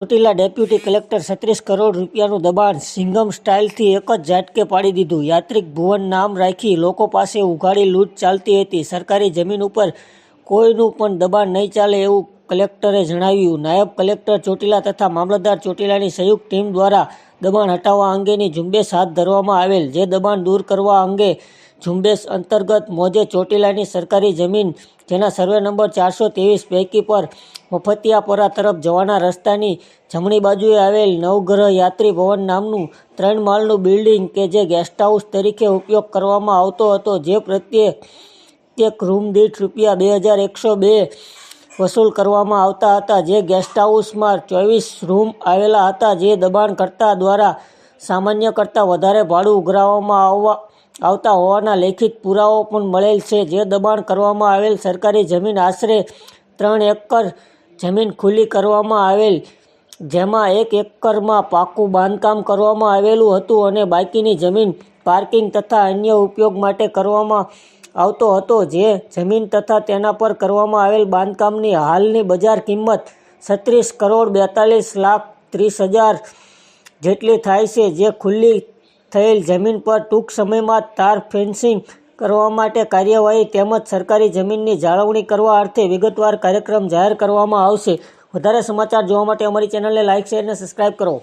Chotila deputy collector 36 crore રૂપિયાનું દબાણ સિંઘમ સ્ટાઇલથી એક જ ઝાટકે પાડી દીધું. યાત્રિક ભુવન નામ રાખી લોકો પાસે ઉઘાડી લૂંટ ચાલતી હતી. સરકારી જમીન ઉપર કોઈનું પણ દબાણ નહીં ચાલે એવું કલેક્ટરે જણાવ્યું. નાયબ કલેક્ટર ચોટીલા તથા મામલતદાર ચોટીલાની સંયુક્ત ટીમ દ્વારા દબાણ હટાવવા અંગેની ઝુંબેશ હાથ ધરવામાં આવેલ. જે દબાણ દૂર કરવા અંગે ઝુંબેશ અંતર્ગત મોજે ચોટીલાની સરકારી જમીન જેના સર્વે નંબર 423 પૈકી પર મફતિયાપરા તરફ જવાના રસ્તાની જમણી બાજુએ આવેલ નવગ્રહ યાત્રી ભવન નામનું 3 માળનું બિલ્ડિંગ કે જે ગેસ્ટહાઉસ તરીકે ઉપયોગ કરવામાં આવતો હતો, જે પ્રત્યેક રૂમ દીઠ ₹2102 વસૂલ કરવામાં આવતા હતા. જે ગેસ્ટહાઉસમાં 24 રૂમ આવેલા હતા. જે દબાણકર્તા દ્વારા સામાન્ય કરતાં વધારે ભાડું ઉઘરાવવામાં આવતા હોવાના લેખિત પુરાવો પણ મળેલ છે. જે દબાણ કરવામાં આવેલ સરકારી જમીન આશરે 3 એકર જમીન ખુલ્લી કરવામાં આવેલ, જેમાં 1 એકરમાં પાકું બાંધકામ કરવામાં આવેલું હતું અને બાકીની જમીન પાર્કિંગ તથા અન્ય ઉપયોગ માટે કરવામાં આવતો હતો. જે જમીન તથા તેના પર કરવામાં આવેલ બાંધકામની હાલની બજાર કિંમત 36,42,30,00,000 જેટલી થાય છે. જે ખુલ્લી થયેલ જમીન પર ટૂંક સમયમાં તાર ફેન્સિંગ કરવા માટે કાર્યવાહી તેમજ સરકારી જમીનની જાળવણી કરવા અર્થે વિગતવાર કાર્યક્રમ જાહેર કરવામાં આવશે. વધારે સમાચાર જોવા માટે અમારી ચેનલને લાઇક, શેર અને સબસ્ક્રાઇબ કરો.